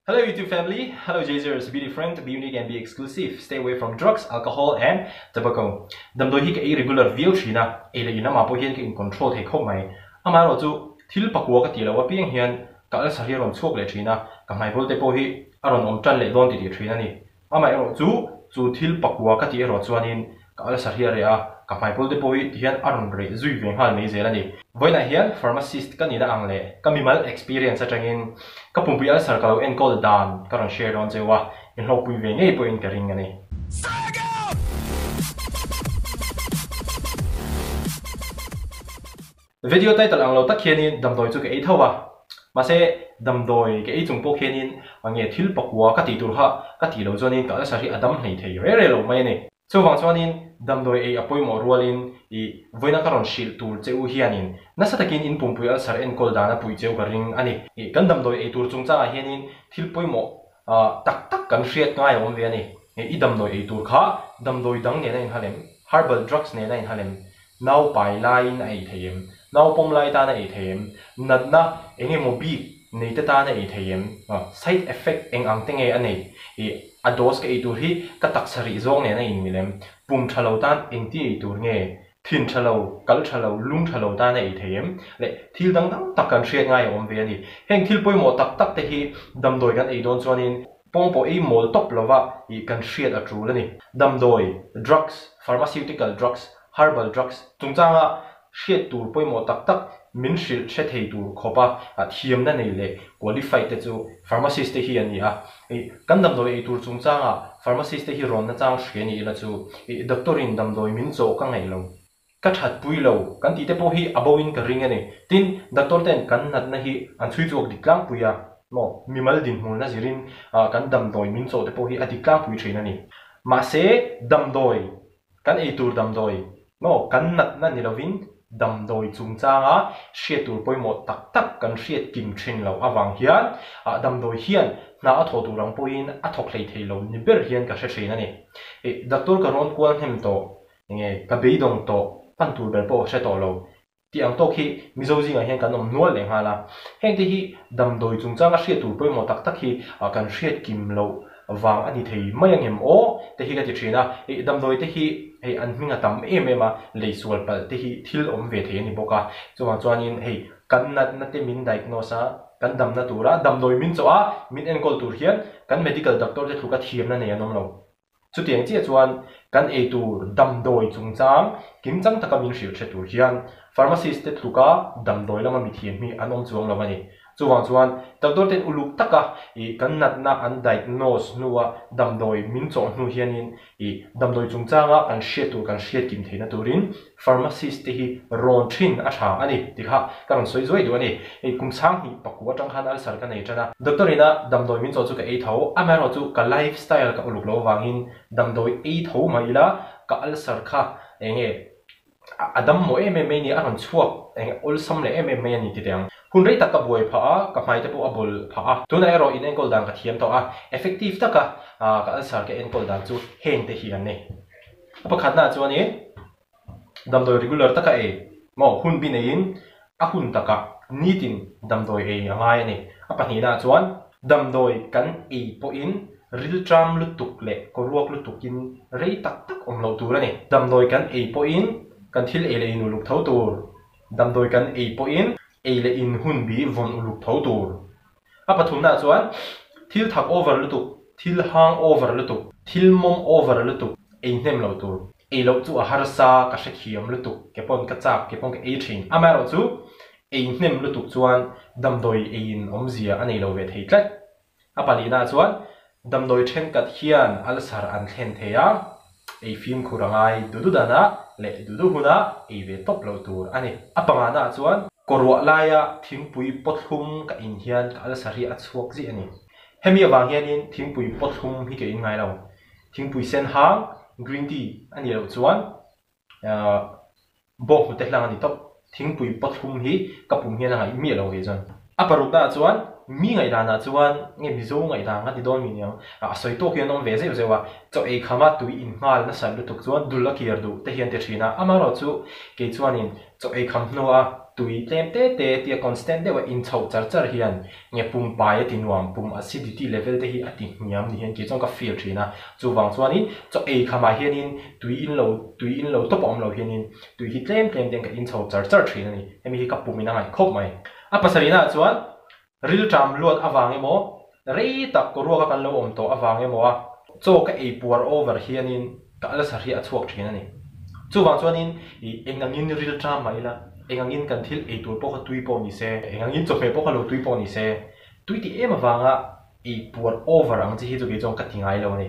Hello YouTube family, hello Jazers, be different, be unique and be exclusive. Stay away from drugs, alcohol and tobacco. Dam doi hi ka irregular view china, e le ina ma po hian ka in control thei khop mai. Ama ro chu thil pakua ka ti lo wa piang hian ka al sa hi ron chuak le china, ka mai bol te po hi aron om tan le don ti ti thina ni. Ama ro chu thil pakua ka ti ro chuanin ka al sa hi re a ka mai bol te po hi hian aron re zui veng hal nei zela ni. Voina hian pharmacist ka ni da ang le ka mimal experience atangin ka pumpi al sar ka lo en call dan ka ron share don chewa in lo pui ve ngei po in ka ring ani. Video title ang lo tak hianin dam doi chu ka ei thawa ma se dam doi ke ei chung po hianin ange thil pakwa ka ti tur ha ka ti lo zonin ka al sa hi adam nei thei re lo mai ni. So wang chuanin dam doi ei apoi mo rualin I voina karon shil tur cheu hianin nasa takin in pumpui al sar en kol dana pui cheu ka ring ani I kan dam doi ei tur chung cha hianin thil poi mo tak tak kan hriat ngai om ve ani I dam doi ei tur kha dam doi dang ne na in halem herbal drugs ne na in halem nau pai lai na ei theim nau pom lai ta na ei theim nat na enge mo bi nei ta na ei theim side effect eng ang tenge ani a dose ka ei tur hi ka tak sari zong ne na in milem pum thalo tan eng ti ei tur nge thin thalo kal thalo lung thalo ta na ei theim le thil dang dang tak kan hriat ngai om ve ani heng thil poi mo tak tak te hi dam doi kan ei don chuanin pong po ei mol top lova I kan hriat a tru lani dam doi drugs pharmaceutical drugs herbal drugs chungchanga hriat tur poi mo tak tak min shil the thei tur khopa a thiam na nei le qualified te chu pharmacist te hi ani a kan dam doi ei tur chungchanga pharmacist te hi ron na chang hre ni la chu doctor in dam doi min cho ka ngai lo ka that pui lo kan ti te po hi aboin ka ring ani tin doctor ten kan nat na hi an chui chok diklang puya mo mimal din hmul na zirin kan dam doi min cho te po hi adiklang pui thin ani ma se dam doi kan ei tur dam doi mo kan nat na ni lovin dam doi chungchanga hriat tur poi mo tak tak kan hriat kim thin lo awang hian dam doi hian na a tho turang poin a thok hlei thei lo ni ber hian ka hre thin ani doctor ka ron kwal hem to nge ka beidong to pan tur ber po hre to lo ti ang to khi mizo jinga hian kan om nual le hala heng te hi dam doi chungchanga hriat tur poi mo tak tak hi kan hriat kim lo wang ani thei mai angem o te hi ka ti thina dam doi te hi hei an minga tam em lei sual pal te hi thil om ve the ni boka chuwa chuanin hei kan nat na te min diagnose kan dam na tura dam doi min choa min en kol tur hian kan medical doctor te thuka thiam na nei anom lo chu tiang chi chuan kan ei tur dam doi chungchang kim chang taka min hriu the tur hian pharmacist te thuka dam doi lama mi thiam mi anom chuang lo mani chuwang chuan doctor ten uluk taka kan nat na an diagnose nuwa dam doi min chaw nu hianin dam doi chungchanga kan hriat tur kan hriat kim theina turin pharmacist te hi ron thin a tha ani tikha karon soi zoi du ani kum sang hi pakua tang khan al sar ka nei chana doctor ina dam doi min chaw chu ka ei tho ama ro chu ka lifestyle ka uluk lo wangin dam doi ei tho maila ka al sar kha enge adam mo MMA ni aron chuak eng ol sam le MMA ni ti dang hun rei tak ka boi pha ka mai te po abol pha tuna ero in enkol dang ka thiam to effective ta ka al sar ke enkol dang chu heng te hi an ne apa khatna chu ani dam doi regular ta ka mo hun bi nein a hun ta ka nitin dam doi angai ani apa ni na chuan dam doi kan po in ril tram lutuk le koruak lutukin rei tak tak om lo tur ani dam doi kan po in kan thil le in uluk tho tur dam doi kan po in le in hun bi von uluk tho tur apa thumna chuan thil thak over lutuk thil hang over lutuk thil mom over lutuk hnem lo tur lo chu a harsa ka hrekhiam lutuk ke pon ka chak ke pon ke thin ama ro chu hnem lutuk chuan dam doi in omzia anei lo ve thei tlat apa lina chuan dam doi then kat hian al sar an thlen theya film khurangai dudu dana le dudu huna ve top lo tur ani apanga na chuan korwa laya thingpui pothum ka in hian ka al sari a chuak ji ani hemi awang hianin thingpui pothum hi ke in ngai lo thingpui sen hang green tea ani lo chuan bo hu te hlang ani top thingpui pothum hi kapum hian ngai mi lo ge jon aparuk da chuan mi ngai dana chuan nge mizo ngai da nga ti don mi niang soi to hian om ve ze zewa cho khama tui in ngal na sal tuk chuan dul la kiar du te hian te thina ama ro chu ke chuanin cho kham hnoa tui tlem te tia constant de wa in chho char hian nge pum pai tinwam pum acidity level te hi ati niam ni hian ki chong ka feel thina chuwang chuanin cho e khama hianin tui in lo top om lo hianin tui hi tlem den ka in chho char thina ni hemi hi ka pumina ngai khop mai a pasarina chuan ril tram luat awang emo rei tak ko ruwa kan lo om to awang emo a cho ka e puar over hianin ka ala sari a chuak thina ni chuwang chuanin I engangin ril tram mai la engangin kan thil e tur po kha tui po ni se engangin chokhe po kha lo tui po ni se tui ti em awanga e puar over ang chi hi chu ge chong ka tingai lo ni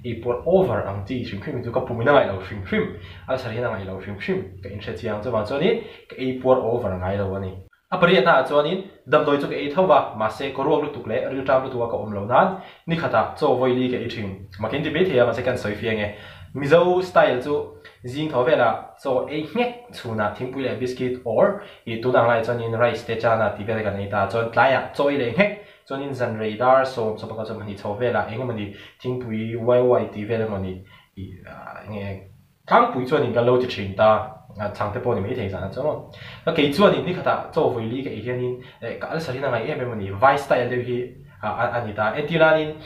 e puar over ang chi shrim khrim chu ka pumina ngai lo shrim khrim ala sari na ngai lo shrim khrim ka in she chiang chuwang chuanin ka e puar over ngai lo ani apari na chuanin damdoi chu e thowa ma se korok lu tukle ril tram lu tuwa ka om lo nan ni khata cho voili ke e thing makin ti be thea ma se kan soi fiange mizo style chu jing thovela so e ngek chuna thingpui le biscuit or I tunang lai chuanin rice te chana ti be kan ta chon tlaya choi le ngek chuanin zan radar so paka chon ni thovela engemani thingpui wai ti ve le mani nge kang pui chuanin kan lo ti thing ta changte po ni me thei sana chong ka ke chuanin ni khata cho voili ke hianin ka al sarina ngai em mani vai style de hi anita etilanin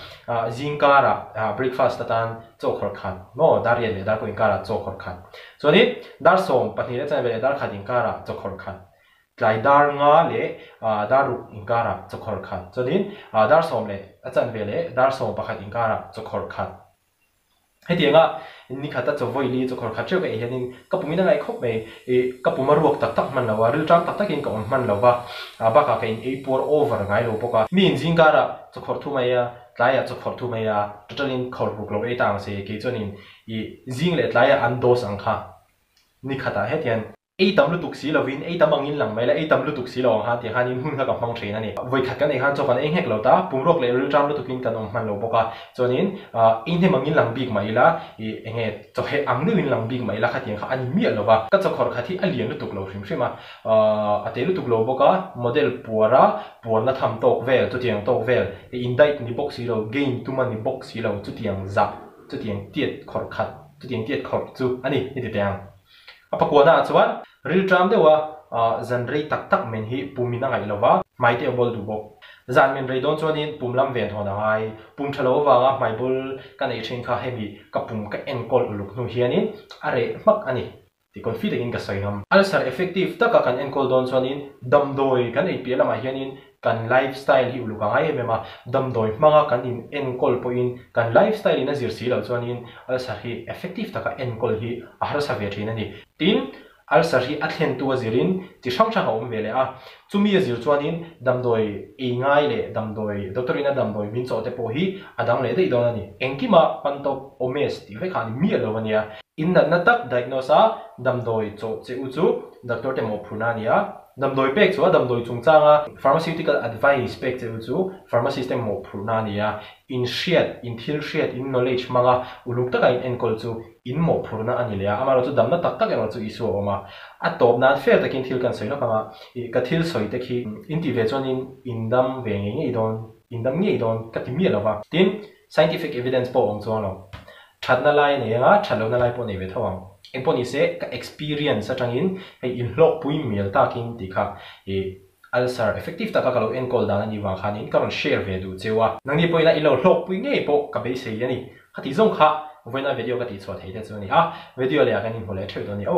zingkara breakfast tan chokhor khan no darian le dar ko inkara chokhor khan so ni dar som pani le chan ve dar khan inkara chokhor khan tlai dar nga le daru inkara chokhor khan so ni dar som le achan ve le dar som pakhat inkara chokhor khan hetianga ni khata chovoili chokhor khat cheu ka hianin kapumina ngai khop me kapuma ruak tak man lawa ril tram tak in ka on man lawa ba ka in e pour over ngai lo poka min jingara chokhor thu maya tlaya chokhor thu maya totalin khor ruk lo e tang se ke chonin I jing le tlaya an dos ang kha ni khata hetian e tam lu tuk si lovin e tam angin lang mai la e tam lu tuk si lo ha ti hanin hun kha ka mang threin ani voi khat kan e han chokan e hek lo ta pumrok le ril tram lu tukin kan om man lo poka chonin in he mangin lang big mai la I enge chohe ang ni win lang big mai la khatien kha ani mi lo ba ka chokhor khathi alian lu tuk lo hrim hrim ate lu tuk lo poka model puarna tham tok vel tu tiang tok vel e indite ni box si lo gain tu man ni box si lo tu tiang za tu tiang tiet khor khat tu tiang tiet khor chu ani ni ti tiang apakwana chuan ril tram de wa zan rei tak men hi pumina ngai lova mai te bol du bok zan men rei don chuanin pumlam ven thona ngai pum thalo wanga mai bul kan ei thin kha hemi ka pum ka enkol uluk nu hianin are mak ani ti confident in ka soinam alsar effective ta ka kan enkol don chuanin damdoi kan ei pialama hianin kan lifestyle hi uluka ngai mema damdoi manga kan in enkol po in kan lifestyle in azir si lo chuanin alsar hi effective ta ka enkol hi ahra sa ve thina ni tin alsar hi athlen tu azirin ti sang om vele a chumi azir chuanin damdoi e ngai le damdoi doctorina damdoi min chote po hi adang le dei don ani enkima pantop omes ti ve khani mi lo wania in na tak diagnosa damdoi cho che u chu doctor te mo phuna nia damdoi pek chu damdoi chungchanga pharmaceutical advice pek che u chu pharmacist te mo phuna nia in thil shiat in knowledge manga uluk taka in enkol chu in mo phurna ani le amaro chu damna tak ema chu isu oma atop nan fair takin thil kan soina kanga ka thil soi te khi inti ve chonin indam ve nge nge don ka ti mi lawa tin scientific evidence po ong chuan lo thatna lai ne nga thalona lai po ne ve thawang en po ni se ka experience atangin hei in hlok pui mel takin ti kha alsar effective ta ka lo enkol dan ani wa khanin karon share ve du chewa nangni poina ilo hlok pui nge po ka be se yani khati zong kha voina video ka ti chwa thei te chu ni a video le ka ni hole theu do ni o